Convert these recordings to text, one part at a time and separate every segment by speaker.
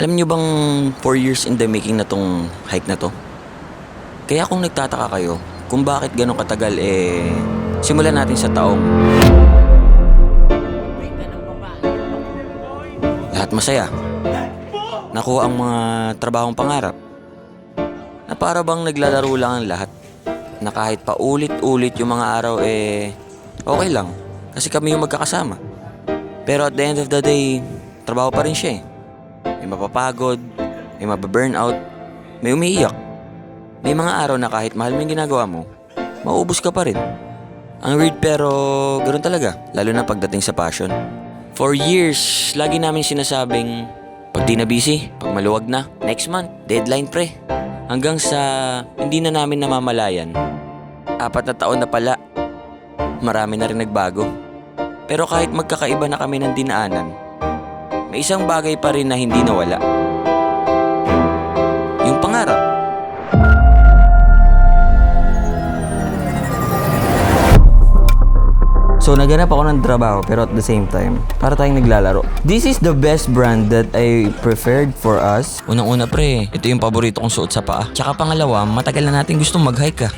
Speaker 1: Alam niyo bang 4 years in the making na tong hike na to? Kaya kung nagtataka kayo kung bakit ganun katagal, simulan natin sa taong lahat masaya. Nakuha ang mga trabahong pangarap. Na para bang naglalaro lang ang lahat. Na kahit pa ulit-ulit yung mga araw, okay lang. Kasi kami yung magkakasama. Pero at the end of the day, trabaho pa rin siya eh. May mapapagod, may mababurnout, may umiiyak. May mga araw na kahit mahal mo yung ginagawa mo, mauubos ka pa rin. Ang weird pero ganoon talaga, lalo na pagdating sa passion. For years, lagi namin sinasabing, pag di na busy, pag maluwag na, next month, deadline pre. Hanggang sa hindi na namin namamalayan, 4 na taon na pala, marami na rin nagbago. Pero kahit magkakaiba na kami ng dinaanan, may isang bagay pa rin na hindi nawala. Yung pangarap. So naganap ako ng trabaho pero at the same time, para tayong naglalaro. This is the best brand that I preferred for us. Unang-una pre, ito yung paborito kong suot sa paa. Tsaka pangalawa, matagal na natin gustong mag-hike ka.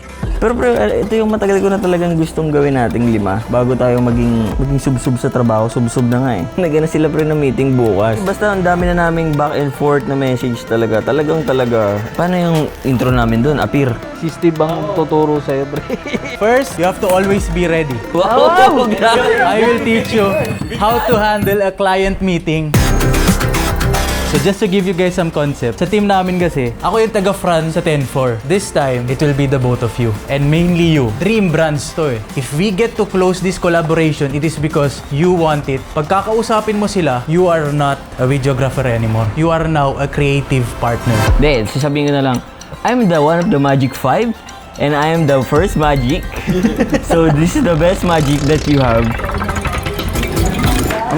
Speaker 1: Pero pre, ito yung matagal ko na talagang gustong gawin nating 5 bago tayo maging sub-sub sa trabaho. Sub-sub na nga eh. Nagana sila pre ng meeting bukas. Basta ang dami na naming back and forth na message talaga. Talaga. Paano yung intro namin doon? Appear.
Speaker 2: Si Steve ang tuturo sa'yo, pre. First, you have to always be ready.
Speaker 1: Wow!
Speaker 2: I will teach you how to handle a client meeting. So just to give you guys some concept, sa team namin kasi, ako yung taga-front sa 10-4. This time, it will be the both of you. And mainly you. Dream brands to eh. If we get to close this collaboration, it is because you want it. Pagkakausapin mo sila, you are not a videographer anymore. You are now a creative partner.
Speaker 1: Then, sasabihin ko na lang, I'm the one of the Magic 5 and I am the first Magic. So this is the best Magic that you have.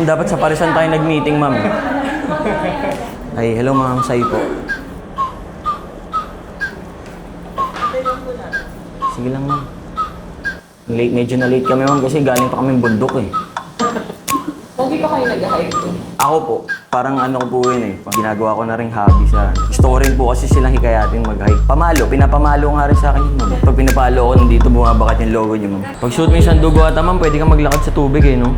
Speaker 1: Dapat sa Parisan tayo nag-meeting, ma'am. Ay, hello ma'am, Sai po. Sige lang ma'am. Medyo na late kami ma'am kasi galing pa kaming bundok eh.
Speaker 3: Hindi pa kayo nag-hike to?
Speaker 1: Ako po, parang ano ko po yun eh. Ginagawa ko na rin hobby sa... Gusto ko rin po kasi silang hikayatin mag-hike. Pinapamalo nga rin sa akin yun, ma'am. Pag pinapalo ko, nandito bumabakat yung logo niyo, ma'am. Pag shoot mo yung sandugo ata, ma'am, pwede kang maglakad sa tubig eh, no?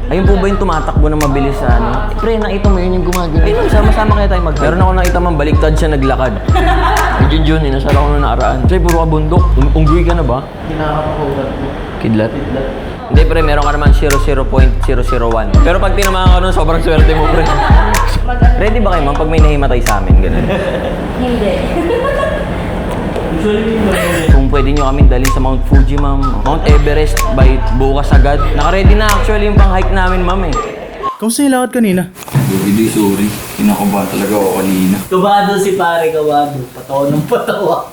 Speaker 1: Ayun po ba yung tumatakbo na mabilis sa ano? Pre, nakita mo yun yung gumagano. Ayun, sama-sama kaya tayo mag-hike. Meron ako nakita, ma'am, baliktad siya naglakad. Yun, inasala ko na nakaraan. Pre, puro ka bundok. Unggoy ka na ba?
Speaker 2: Kinakapakulat mo.
Speaker 1: Kidlat? Hindi pre, meron ka naman 0.001. Pero pag tinamaan ka nun, sobrang swerte mo pre. Ready ba kayo ma'am pag may nahimatay sa amin? Ganun.
Speaker 3: Hindi.
Speaker 1: Kung pwede nyo kami dalhin sa Mount Fuji ma'am, Mount Everest by bukas agad. Naka-ready na actually yung pang-hike namin ma'am eh.
Speaker 2: Kamusta yung lakad kanina?
Speaker 1: Hindi, sorry. Kinakabahan talaga ako kanina.
Speaker 4: Kabado si pare, kabado. Patawa ng patawa.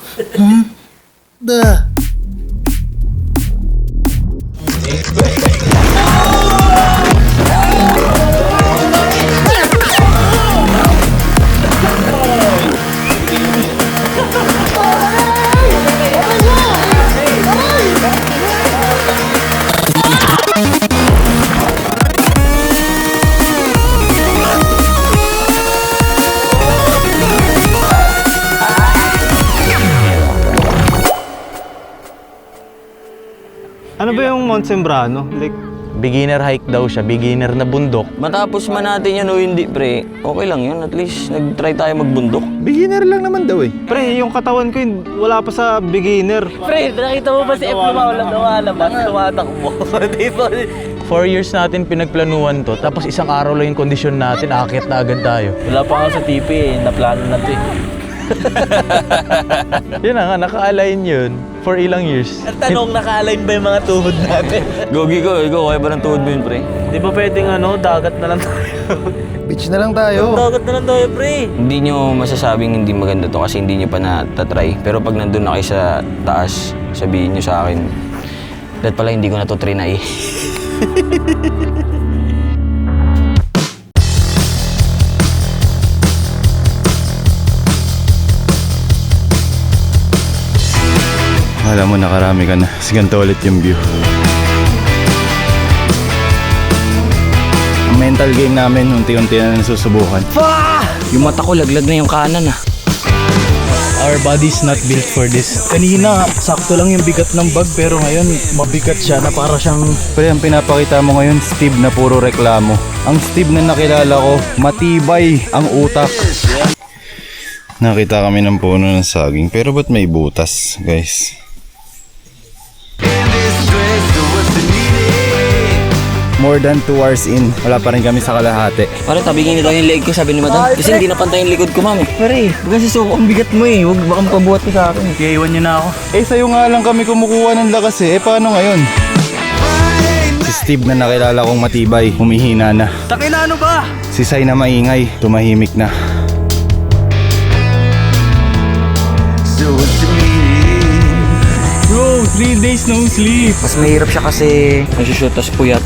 Speaker 2: Ano ba yung Mount Sembrano? Like, beginner hike daw siya, beginner na bundok.
Speaker 1: Matapos man natin yan o hindi pre, okay lang yun. At least nag-try tayo magbundok.
Speaker 5: Beginner lang naman daw eh.
Speaker 2: Pre, yung katawan ko wala pa sa beginner.
Speaker 4: Pre, nakita mo ba si F lumalabas, tumatakbo? Di ba?
Speaker 2: 4 years natin pinagplanuhan to, tapos isang araw lang yung kondisyon natin, akit na agad tayo.
Speaker 4: Wala pa ako sa TV eh, naplano na to eh.
Speaker 2: Yun na nga, naka-align yun for ilang years.
Speaker 4: Ang tanong, naka-align ba yung mga tuhod natin?
Speaker 1: Gogi ko, ikaw kaya ba ng tuhod mo yun pre?
Speaker 4: Di ba pwedeng dagat na lang tayo?
Speaker 5: Beach na lang tayo.
Speaker 4: Dagat na lang tayo, pre.
Speaker 1: Hindi nyo masasabing hindi maganda to kasi hindi nyo pa natatry. Pero pag nandun na kayo sa taas, sabihin nyo sa akin, dahil pala hindi ko na to trinay.
Speaker 5: Alam mo, nakarami ka na. Ganito ulit yung view. mental game namin, unti-unti na nasusubukan.
Speaker 1: Yung mata ko, laglag na yung kanan ah.
Speaker 2: Our body's not built for this. Kanina, sakto lang yung bigat ng bag pero ngayon, mabigat siya na para siyang...
Speaker 5: Pre, ang pinapakita mo ngayon, Steve na puro reklamo. Ang Steve na nakilala ko, matibay ang utak. Nakita kami ng puno ng saging, pero ba't may butas, guys? More than 2 hours in, wala pa rin kami sa kalahati.
Speaker 1: Parang tabingin nito yung leg ko, sabi ni madam. Kasi hindi napantay yung likod ko, ma'am eh. Pare, kasi suko ang bigat mo eh. Huwag baka mapabuhat ka sa akin.
Speaker 2: Iiwan niyo na ako.
Speaker 5: Eh, sa'yo nga lang kami kumukuha ng lakas eh. Eh, paano ngayon? Si Steve na nakilala kong matibay, humihina na.
Speaker 2: Takina, ano ba?
Speaker 5: Si Sai na maingay, tumahimik na.
Speaker 2: Bro, 3 days no sleep.
Speaker 1: Mas mahirap siya kasi nasushoot tas puyat.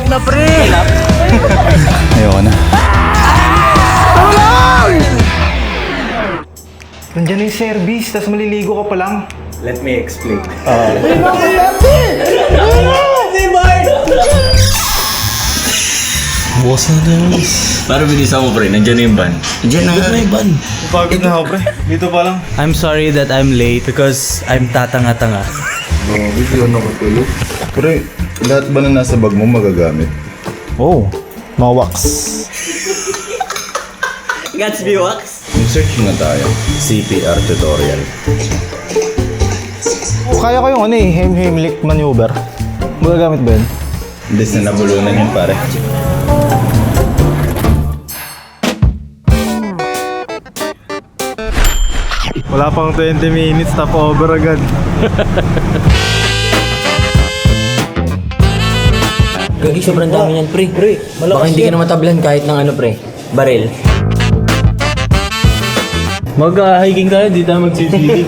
Speaker 2: Na pre!
Speaker 5: Ayoko na.
Speaker 6: Nandiyan na yung service, tapos maliligo ka pa lang.
Speaker 5: Let me explain. Para binisa mo pre, nandiyan na yung van.
Speaker 1: Diyan na nga.
Speaker 5: Pagod na ako pre, dito pa lang.
Speaker 2: I'm sorry that I'm late because I'm tatanga-tanga.
Speaker 5: Pre, lahat ba na nasa bag mo magagamit?
Speaker 6: Oh, mga wax.
Speaker 1: Gatsby wax?
Speaker 5: Research na tayo. CPR tutorial.
Speaker 6: Kaya ko yung Heimlich maneuver. Magagamit ba yun?
Speaker 5: Imbes na nabulunan yun pare.
Speaker 6: Wala pang 20 minutes, top over agad.
Speaker 1: Gagi, sobrang dami yan, pre. Baka hindi ka na matablan kahit ng ano, pre. Baril.
Speaker 2: Mag-hiking tayo, di tayo magsisili.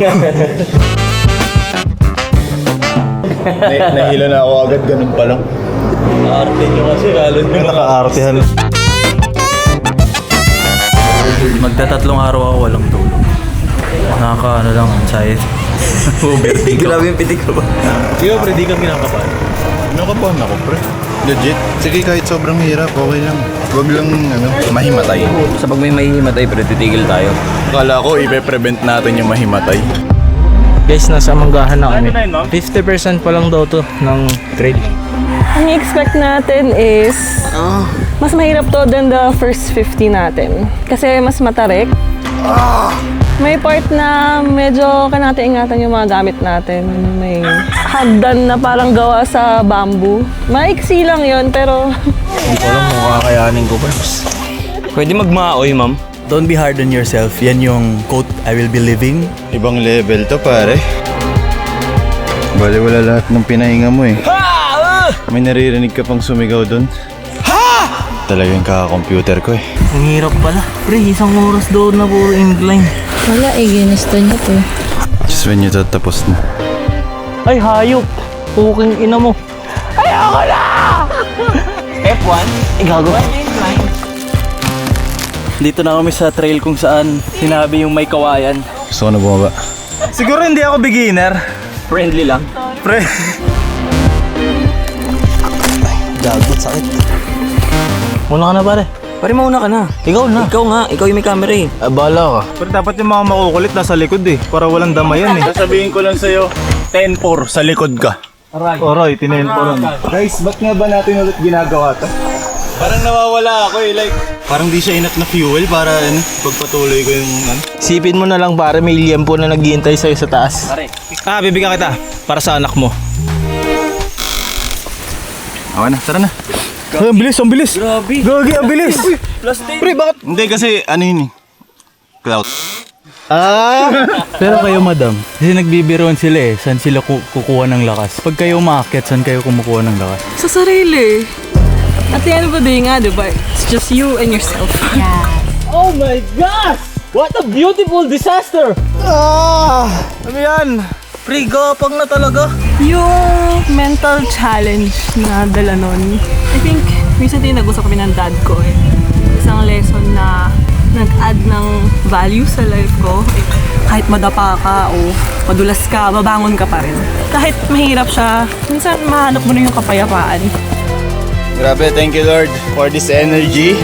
Speaker 5: Nahila na ako agad, ganun pa lang.
Speaker 2: Arte nyo kasi, lalo nyo.
Speaker 6: Naka-artehan.
Speaker 2: Magtatatlong araw ako walang tulog. Nakaka-ano lang, anxiety. Overthinking.
Speaker 1: Grabe yung pitik ko ba?
Speaker 2: Ikaw, pre, di ka kinakapan.
Speaker 5: Nakapahan ako pre. Legit. Sige, kahit sobrang hirap, okay lang. Huwag lang mahimatay.
Speaker 1: Sa pag may mahihimatay, pre, titigil tayo.
Speaker 5: Akala ko, ipe-prevent natin yung mahimatay.
Speaker 2: Guys, nasa manggahan na kami. 50% pa lang daw to ng trade.
Speaker 3: Ang i-expect natin is mas mahirap to than the first 50 natin. Kasi mas matarik. May part na medyo natin ingatan yung mga gamit natin. May hagdan na parang gawa sa bamboo. Maiksi lang yon pero
Speaker 2: Kung lang makakayanin ko pa.
Speaker 1: Pwede magmaoy, ma'am.
Speaker 2: Don't be hard on yourself. Yan yung quote I will be living.
Speaker 5: Ibang level to pare. Bali wala lahat ng pinahinga mo eh. May naririnig ka pang sumigaw dun. Talagang kaka-computer ko eh.
Speaker 2: Ang hirap pala. Pre, isang oras doon na puro incline.
Speaker 7: Wala eh, ginusto niya to.
Speaker 5: Just when you thought tapos na.
Speaker 2: Ay, hayop! Puking ina mo. Ayoko na!
Speaker 1: F1? Igago.
Speaker 2: Dito na kami sa trail kung saan sinabi yung may kawayan.
Speaker 5: Gusto ko na bumaba.
Speaker 2: Siguro hindi ako beginner.
Speaker 1: Friendly lang.
Speaker 2: Pre. Gagot, sakit. Muna ka na pare.
Speaker 1: Pare, mauna ka na.
Speaker 2: Ikaw na.
Speaker 1: Ikaw nga, ikaw yung may camera eh.
Speaker 2: Bala ka.
Speaker 6: Pero dapat yung mga makukulit nasa likod eh. Para walang damayan eh.
Speaker 5: Sasabihin ko lang sa'yo, 10-4 sa likod ka.
Speaker 6: Aray, tinenpo lang.
Speaker 5: Guys, ba't nga ba natin ulit ginagawa to? Parang nawawala ako eh, like... Parang di siya enough na fuel para pagpatuloy ko yung...
Speaker 2: Sipin mo na lang pare, may liempo na naghihintay sa'yo sa taas. Bibigyan kita. Para sa anak mo.
Speaker 5: Okay na, tara na.
Speaker 6: Ay, ang bilis, ang bilis.
Speaker 1: Grabe.
Speaker 6: Gagi, ang bilis.
Speaker 5: Pre, bakit? Hindi kasi, ano yun eh. Clout.
Speaker 2: Pero kayo madam, kasi nagbibiroan sila eh, saan sila kukuha ng lakas? Pag kayo umaakyat, saan kayo kumukuha ng lakas?
Speaker 3: sa sarili. At the end of the day nga, diba? It's just you and yourself.
Speaker 2: Oh my gosh! What a beautiful disaster!
Speaker 6: Ano yan?
Speaker 2: Pre, gapang na talaga.
Speaker 3: Yung mental challenge na dala nun, I think recently nag-usap kami ng dad ko eh. Isang lesson na nag-add ng value sa life ko. Eh, kahit madapa ka o madulas ka, babangon ka pa rin. Kahit mahirap siya, minsan mahanap mo na yung kapayapaan.
Speaker 5: Grabe, thank you Lord for this energy.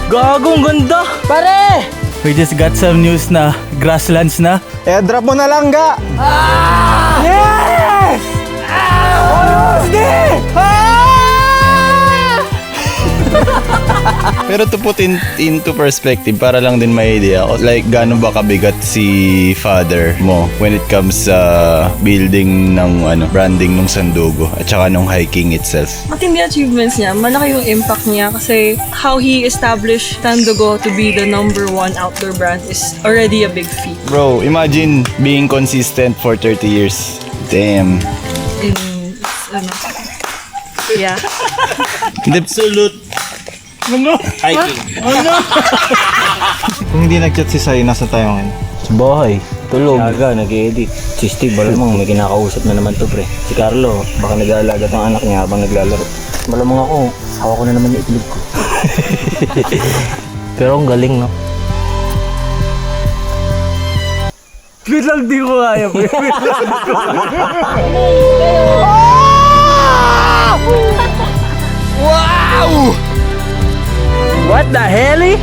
Speaker 4: Gagong ganda! Pare!
Speaker 2: We just got some news na grasslands na.
Speaker 6: Drop mo na lang, ga!
Speaker 5: Pero to put into perspective, para lang din may idea, like gaano ba kabigat si father mo when it comes sa building ng branding ng Sandugo at saka ng hiking itself.
Speaker 3: Matindi achievements niya, malaki yung impact niya kasi how he established Sandugo to be the #1 outdoor brand is already a big feat.
Speaker 5: Bro, imagine being consistent for 30 years. Damn.
Speaker 3: In, yeah.
Speaker 5: Absolute. Hiking.
Speaker 6: Kung hindi nag-chat si Sai, nasa tayo ngayon?
Speaker 4: Sa bahay. Tulog. Aga, nag-edit. Si Steve, malamang may kinakausap na naman to, pre. Si Carlo, baka nag-aalaga ng anak niya habang naglalaro. Malamang ako, hawak ko na naman yung itlog ko. Pero ang galing, no?
Speaker 2: Wait lang, di ko kaya.
Speaker 4: What the hell, eh?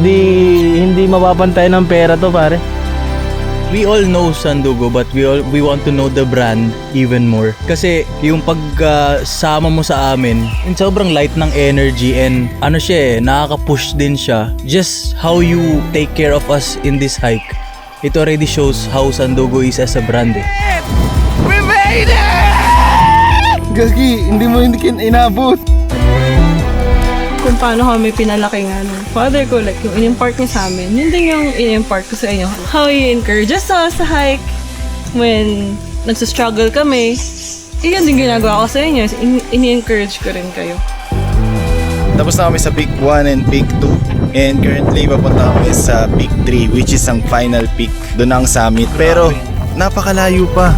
Speaker 4: hindi mapapantay ng pera to, pare.
Speaker 2: We all know Sandugo but we want to know the brand even more. Kasi yung pagsama mo sa amin, yung sobrang light ng energy and nakaka-push din siya. Just how you take care of us in this hike. It already shows how Sandugo is as a brand.
Speaker 5: Gagi, hindi inabot.
Speaker 3: Kung paano kami pinalaki nga ng father ko, like yung in-impart niya sa amin, yun din yung in-impart ko sa inyo. How he encourages us sa hike when nagsastruggle kami, yun din ginagawa ko sa inyo. Ini-encourage ko rin kayo.
Speaker 5: Tapos na kami sa peak 1 and peak 2. And currently, papunta kami sa peak 3, which is ang final peak. Doon ang summit. Pero, napakalayo pa.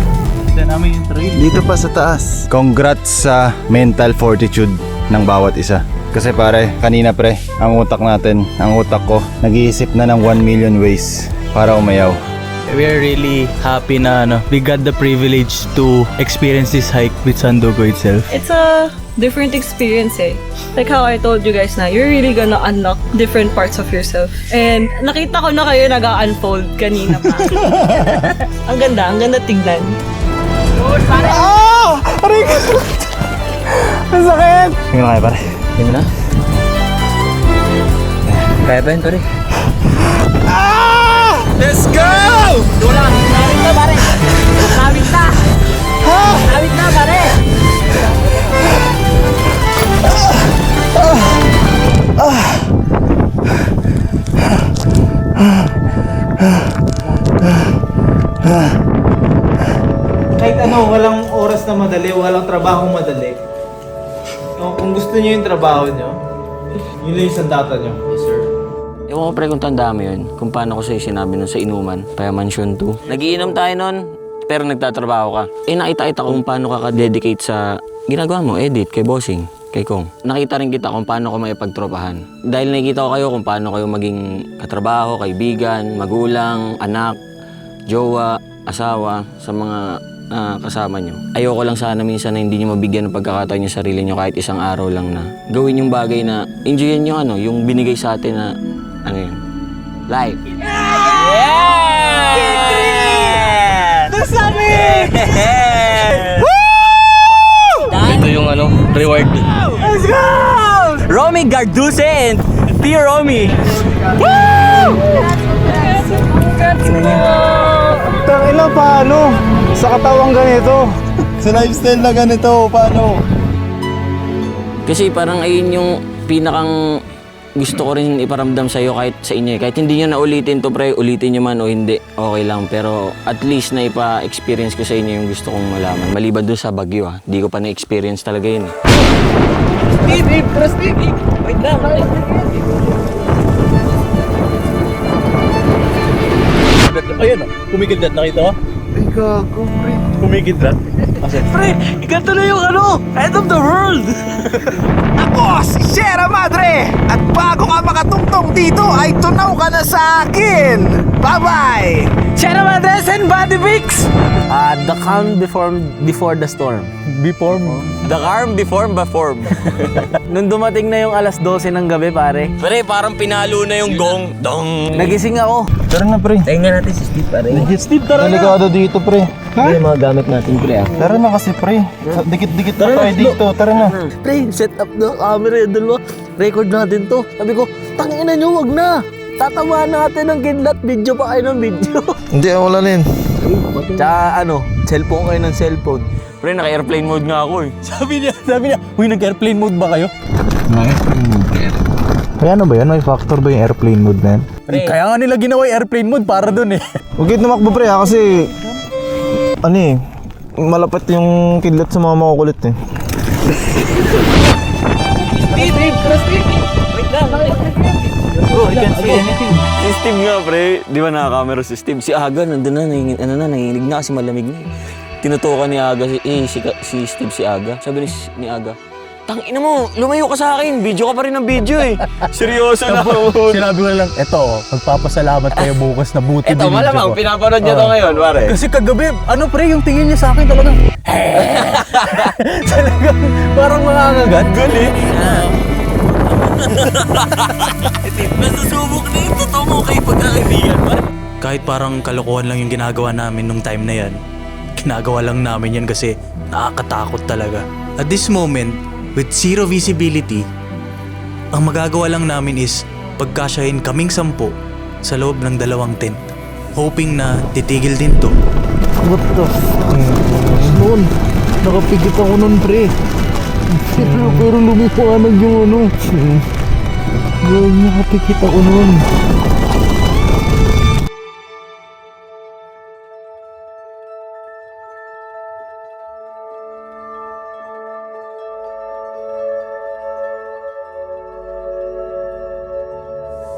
Speaker 5: Dito pa sa taas. Congrats sa mental fortitude ng bawat isa. Kasi pare, kanina pre, ang utak ko, nag-iisip na ng 1 million ways para umayaw.
Speaker 2: We are really happy na we got the privilege to experience this hike with Sandugo itself.
Speaker 3: It's a different experience eh. Like how I told you guys na, you're really gonna unlock different parts of yourself. And nakita ko na kayo nag-unfold kanina pa. Ang ganda tignan.
Speaker 6: Ang sakit!
Speaker 2: Tingnan na kayo pare.
Speaker 4: Yun na. Kaya pa yun, pare.
Speaker 5: Let's go!
Speaker 6: Kahit walang oras na madali, walang trabaho madali. Kung gusto niyo yung trabaho niyo, yun lang yung sandata niyo. Yes, sir.
Speaker 1: Ewan ko pre kung tanda mo yun, kung paano ko sa'yo sinabi nun sa inuman, Paya Mansion 2. Nagiinom tayo nun, pero nagtatrabaho ka. Nakita ko kung paano ka ka-dedicate sa ginagawa mo, edit, kay bossing, kay Kong. Nakita rin kita kung paano ko maipagtropahan. Dahil nakikita ko kayo kung paano kayo maging katrabaho, kaibigan, magulang, anak, jowa, asawa, sa mga kasama nyo. Ayoko lang sana minsan na hindi nyo mabigyan ng pagkakataon yung sarili nyo kahit isang araw lang na gawin yung bagay na enjoyin nyo yung binigay sa atin na life.
Speaker 4: Ito yung reward.
Speaker 2: Let's go!
Speaker 4: Romy Garduse and P. Romy.
Speaker 6: Tangina, paano? Sa katawang ganito.
Speaker 5: Sa lifestyle na ganito, paano?
Speaker 1: Kasi parang ayun yung pinakang gusto ko rin iparamdam sa'yo kahit sa inyo. Kahit hindi nyo na ulitin to pre, ulitin nyo man o hindi, okay lang. Pero at least na ipa-experience ko sa inyo yung gusto kong malaman. Maliban doon sa Baguio Hindi ko pa na-experience talaga yun
Speaker 4: Steve! Wait lang.
Speaker 2: Ayun kumikidlat, nakita ko?
Speaker 5: Ay, gago, pre.
Speaker 2: Kumikidlat.
Speaker 4: Pre, ikaw na yung end of the world!
Speaker 8: Ako, si Sierra Madre! At bago ka makatungtong dito, ay tunaw ka na sa akin! Bye-bye!
Speaker 4: Sierra Madres and Body Mix! The calm before the storm.
Speaker 2: Biform.
Speaker 1: The calm before form.
Speaker 6: Nung dumating na yung alas 12 ng gabi, pare,
Speaker 1: Pre, parang pinalo na yung gong. Dong.
Speaker 6: nagising ako.
Speaker 4: Tara na, pre. Tayo nga natin si Steve, pare.
Speaker 6: Steve, tara na.
Speaker 5: Delikado dito, pre.
Speaker 4: Pre, yung mga gamit natin, pre, ah.
Speaker 5: Tara na kasi, pre. Dikit-dikit na tayo dito. Tara na.
Speaker 6: Pre, set up na camera yung dalawa. Record natin to. Sabi ko, tangina nyo, wag na. Tatamaan natin ng kidlat. Video pa kayo ng video.
Speaker 5: Hindi, wala na yun.
Speaker 6: Tsaka cellphone kayo ng cellphone.
Speaker 1: Pre, naka-airplane mode nga ako eh.
Speaker 2: Sabi niya, uy, nag-airplane mode ba kayo?
Speaker 5: May ano ba yan? May factor ba yung airplane mode na yan?
Speaker 2: Kaya nga nila ginawa yung airplane mode para dun eh.
Speaker 5: Huwag kayo tumakbo, pre, ha? Kasi, malapit yung kidlat sa mga makukulit, eh.
Speaker 1: Si Steve nga, pre. Di ba naka-camera si Steve? Si Aga, nandun na, nanginginig na kasi malamig na eh. Tinutukan ni Aga, si Steve si Aga. Sabi ni Aga, tangina mo, lumayo ka sa akin. Video ka pa rin ng video eh. Seryoso na ako.
Speaker 2: Sinabi ko na lang, eto, magpapasalamat kayo bukas na buti
Speaker 1: Eto,
Speaker 2: binidyo
Speaker 1: malamang,
Speaker 2: ko.
Speaker 1: pinapanood niya to ngayon, pare.
Speaker 2: Kasi kagabi, pre, yung tingin niya sa akin talagang, talagang parang makakagat.
Speaker 1: Gali. Nasusubok na yung totoo mo kay pagkakaibigan, pare.
Speaker 2: Kahit parang kalokohan lang yung ginagawa namin nung time na yan, ginagawa lang namin yan kasi nakakatakot talaga. At this moment, with zero visibility, ang magagawa lang namin is pagkasyahin kaming 10 sa loob ng 2 tent. Hoping na titigil din to.
Speaker 6: What the fuck? Noon, nakapigit ako nun, pre. Pero lumiwanag yung nakapigit ako nun.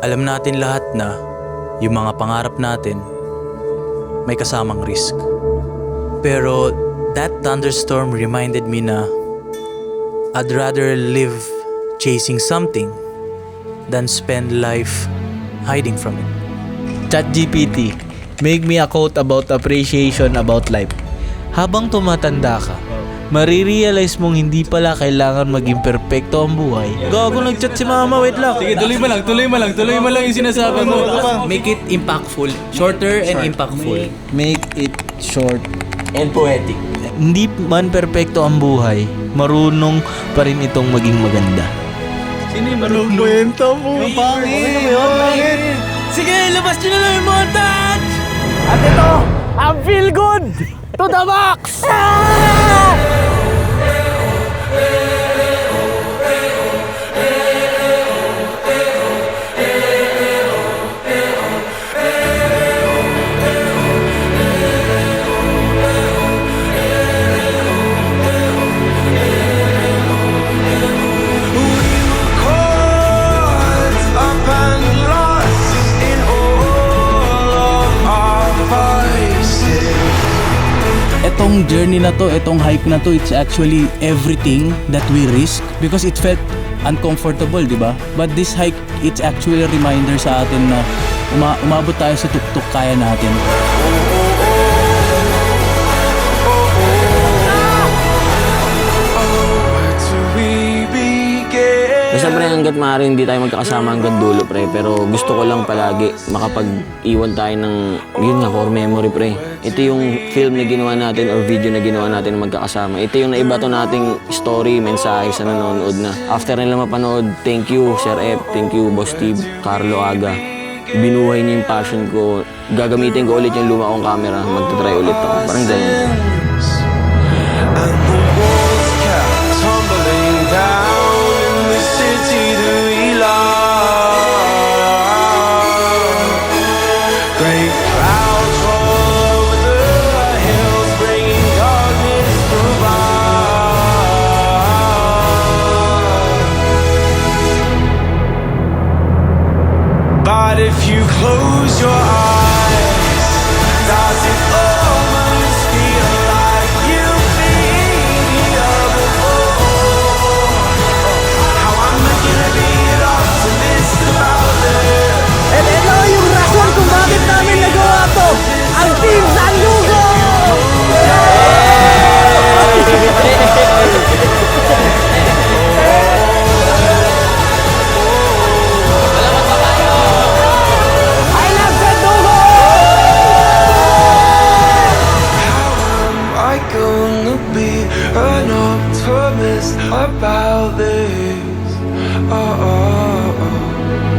Speaker 2: Alam natin lahat na yung mga pangarap natin may kasamang risk. Pero that thunderstorm reminded me na I'd rather live chasing something than spend life hiding from it.
Speaker 6: ChatGPT, make me a quote about appreciation about life. Habang tumatanda ka, marirealize mong hindi pala kailangan maging perfecto ang buhay. Gago, nag-chat si mama, wait lang.
Speaker 2: Sige, tuloy mo lang yung sinasabi mo. Make it impactful. Shorter and impactful.
Speaker 6: Make it short.
Speaker 1: And poetic.
Speaker 6: Hindi man perfecto ang buhay, marunong pa rin itong maging maganda.
Speaker 2: Sino yung marunong? Kwenta mo. Ang pangit.
Speaker 6: Sige, labas nyo na lang yung montage! At ito, ang feel good to the max! Etong journey na to, etong hike na to, it's actually everything that we risk because it felt uncomfortable, di ba? But this hike, it's actually a reminder sa atin na umabot tayo sa tuktok, kaya natin.
Speaker 1: Siyempre hanggat maaari hindi tayo magkakasama hanggang dulo, pre. Pero gusto ko lang palagi makapag-iwan tayo ng, yun nga, core memory, pre. Ito yung film na ginawa natin or video na ginawa natin na magkakasama. Ito yung naibato nating story, mensahe sa nanonood na. After nila mapanood, thank you, Sir F. Thank you, Boss Steve, Carlo Aga. Binuhay niyo yung passion ko. Gagamitin ko ulit yung luma kong camera. Magta-try ulit ako. Parang ganyan.
Speaker 9: But if you close your eyes, does it almost feel like you've been here before? How I'm gonna be an optimist about it.
Speaker 6: And ito yung rason kung bakit namin nagawa to! Ang Team Sanlugo!
Speaker 9: honest about this. Oh, oh, oh.